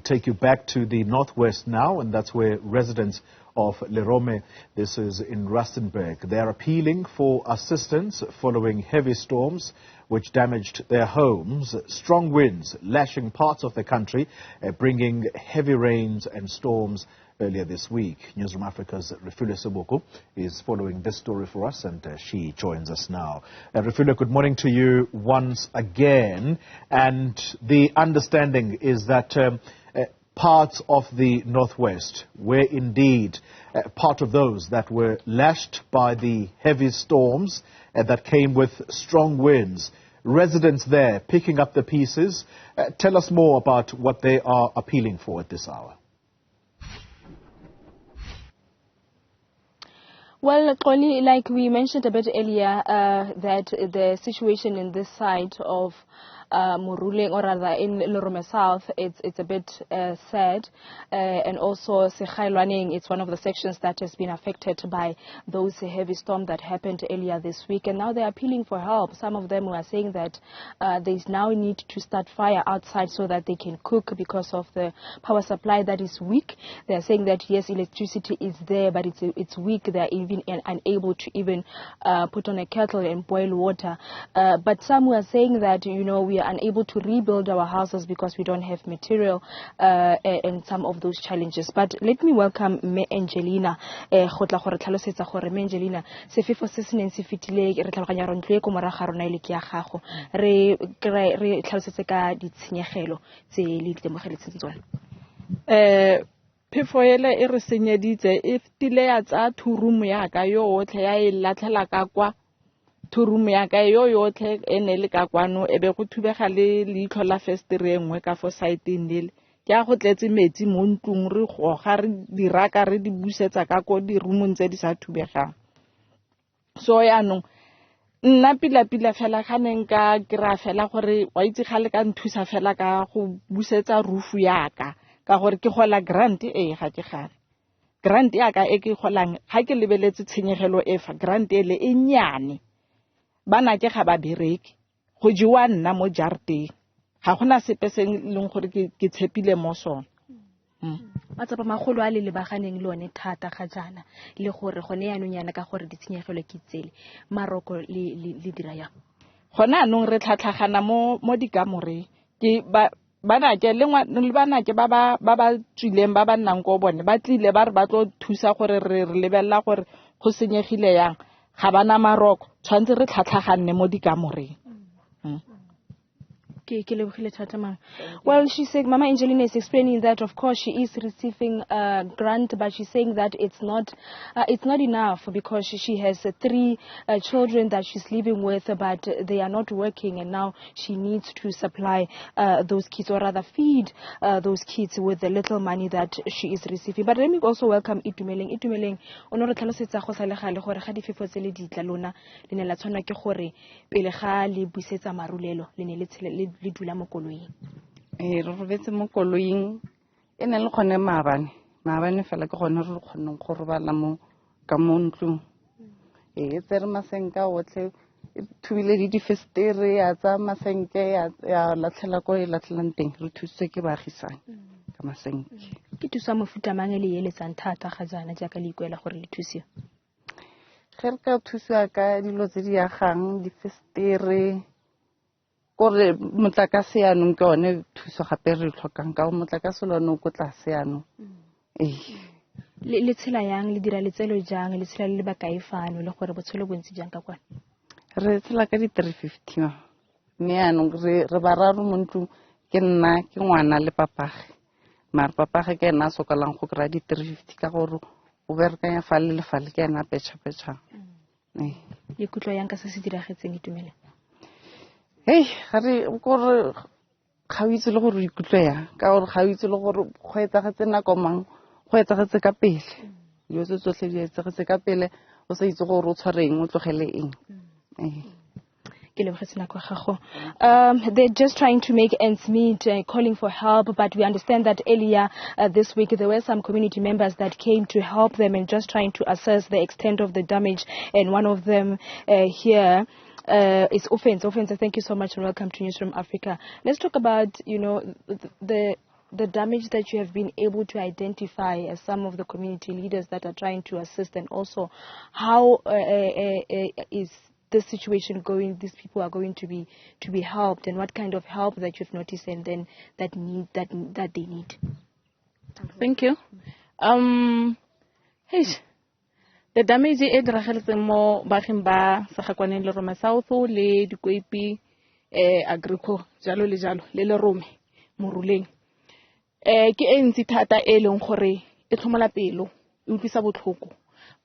take you back to the northwest now, and that's where residents of Lerome, this is in Rustenburg, they are appealing for assistance following heavy storms which damaged their homes. Strong winds lashing parts of the country, bringing heavy rains and storms earlier this week. Newzroom Afrika's Refiloe Seboko is following this story for us, and she joins us now. Refiloe, good morning to you once again. And the understanding is that parts of the northwest were indeed part of those that were lashed by the heavy storms that came with strong winds. Residents there picking up the pieces. Tell us more about what they are appealing for at this hour. Well, Xoli, like we mentioned a bit earlier, that the situation in this side of Moruleng, or rather in Lerome South, it's a bit sad, and also Sekhailwaneng, it's one of the sections that has been affected by those heavy storms that happened earlier this week, and now they're appealing for help. Some of them were saying that there's now a need to start fire outside so that they can cook because of the power supply that is weak. They're saying that yes, electricity is there, but it's weak. They're even unable to even put on a kettle and boil water. But some were saying that, you know, we are unable to rebuild our houses because we don't have material and some of those challenges. But let me welcome Me Angelina. Angelina, sefefo se se neng se fitile re tlhaloganya re ntlo e ko moraga rona ile ke ya gago. Re tlhalosetse ka ditshenyegelo tse le ditemogeletseng tsone. Phefo ele e re senyeditse e fitile ya tsa thurumu ya ka yo otlhe ya e latlhela ka kwa thurumu ya ka yo yotlhe ene le ka kwano ebe go thubega le leitlho la festere engwe ka fo site-eng le ke a go tletse metsi mo ntlong re goga re diraka re di busetsa ka ko di roomong tse di sa thubegang. So yaanong nna pila fela ga neng ka kra fela gore wa itse ga le ka nthusa fela ka go busetsa roof ya ka gore ke gola grant ga ke gare grant ya ka e ke golang ga ke lebeletse tshenyegelo e fa grant ele e nyane bana ke ga ba bereke go jiwa nna mo jarteng ga gona sepe se leng gore ke tshepile mo sona. Matsapa magolo a le lebaganeng le one thata ga jana le gore gone ya nonyana ka gore ditshenyegelo ke tsele maroko le dira yang gona anong re tlhatlhagana mo dikamore ke bana ke le bana ke ba tswileng ba nnang go bone ba tlile ba re ba tlo thusa gore re lebella gore go senyegile yang ga bana maroko tshwantse re tlhatlhagane mo dikamoreng. Well, she said, Mama Angelina is explaining that, of course, she is receiving a grant, but she's saying that it's not enough because she has 3 children that she's living with, but they are not working, and now she needs to supply those kids, or rather feed those kids with the little money that she is receiving. But let me also welcome Itumeleng. Itumeleng, ono re tlhalosetsa go sa le gale gore ga difefo tse le ditla lona le ne la tshwana ke gore pele ga le busetsa marulelo le ne le dula mo koloing. Re robetse mo koloing ene le gone maabane fela ke gone re kgoneng go robala mo ka mo ntlong. Tsere masenka otlhe thubile di festere ya tsa masenke ya latlhela ko e latlhelang teng re thusitse ke baagisane ka masenke. Ke thusa mofuta mang le eletsang thata ga jana jaaka le ikwela gore le thusiwe? Ge re ka thusa ka dilo tse di agang di festere gore motlakase yanong ke one thuso gape re tlhokang ka motlakase le one go tlase yanong. Le tshela yang le dira letselo jang le tshela le bakae fano le gore botshelo bontsi jang ka kwana? Re tshela ka di 350 mme yanong re bararo mo ntlong ke nna ke ngwana le papage mara papage ke ena sokalang go kry di 350 ka gore o berekanya fa le fa le ke ena petšha. Le kutlo yang ka se se diragetseng Itumele? Ga re gore ga o itse le gore o ikutlwe yang ka gore ga o itse le gore go etsagetse nako mang go etsagetse ka pele dilo tse tsotlhe di etsagetse ka pele o sa itse gore o tshwareng o tlogele eng. They're just trying to make ends meet, calling for help, but we understand that earlier this week there were some community members that came to help them and just trying to assess the extent of the damage, and one of them here is Offense. Offense, thank you so much and welcome to Newzroom Afrika. Let's talk about, the the damage that you have been able to identify as some of the community leaders that are trying to assist, and also how is this situation going? These people are going to be helped, and what kind of help that you've noticed, and then that they need. Thank you. The damage e diragetse mo bageng ba Sagakwane Lerome South le Dikoipi Agrico jalo le jalo le Lerome Moruleng ke ntsi thata e leng gore e tlhomola pelo e utlwisa botlhoko.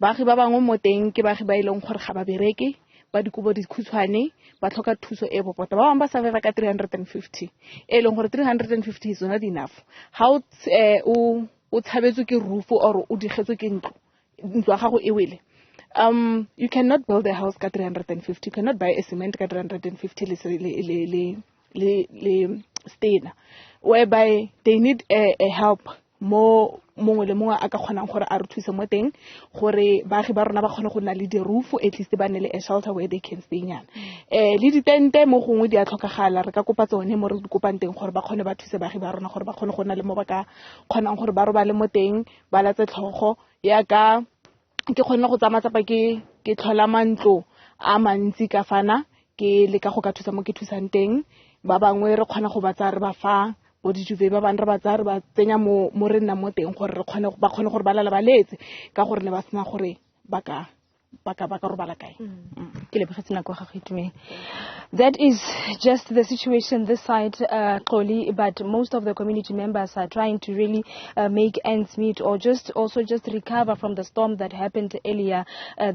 Baagi ba bangwe mo teng ke baagi ba e leng gore ga ba bereke ba dikobo di khutshwane ba tlhoka thuso e bopota ba bang ba survive ka 350 e leng gore 350 is not enough. How o tshabetswe ke roof or o digetswe ke ntlo ntlo ga go e wele. You cannot build a house ka 350. You cannot buy a cement ka 350 le stena, whereby they need a help mo mongwe le mongwe a ka kgonang gore a re thuse mo teng gore baagi ba rona ba kgone go nna le di roof, at least ba nne le a shelter where they can stay nyana. Le ditente mo gongwe di a tlhokagala, re ka kopa tsone mo re di kopang teng gore ba kgone ba thuse baagi ba rona gore ba kgone go nna le mo ba ka kgonang gore ba robale mo teng ba latse tlhogo ya ka ke kgone go tsamatsapa ke tlhola mantlo a mantsi ka fana ke le ka go ka thusa mo ke thusang teng. Ba bangwe re kgona go ba tsaya re ba fa bo dijuve, ba bangwe re ba tsaya re ba tsenya mo re nna mo teng gore ba kgone gore ba lala ba letse ka gore le ba sena gore ba ka robala kae. That is just the situation this side, Xoli, but most of the community members are trying to really make ends meet, or just recover from the storm that happened earlier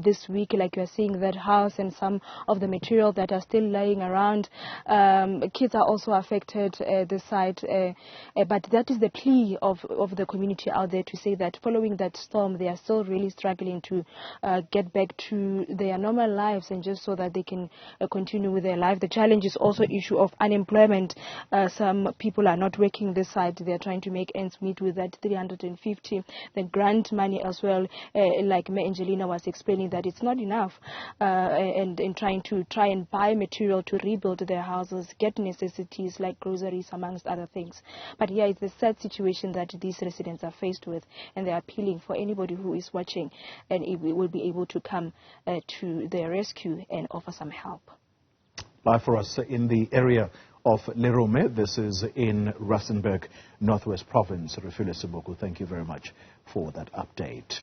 this week. Like you're seeing that house and some of the material that are still lying around. Kids are also affected this side, but that is the plea of the community out there to say that following that storm, they are still really struggling to get back to their normal lives, and just so that they can continue with their life. The challenge is also issue of unemployment. Some people are not working this side. They are trying to make ends meet with that 350. The grant money as well, like Angelina was explaining, that it's not enough, and trying and buy material to rebuild their houses, get necessities like groceries amongst other things. But yeah, it's a sad situation that these residents are faced with, and they are appealing for anybody who is watching and will be able to come to their rescue and offer some help. Live for us in the area of Lerome. This is in Rustenburg, Northwest Province. Refiloe Seboko, thank you very much for that update.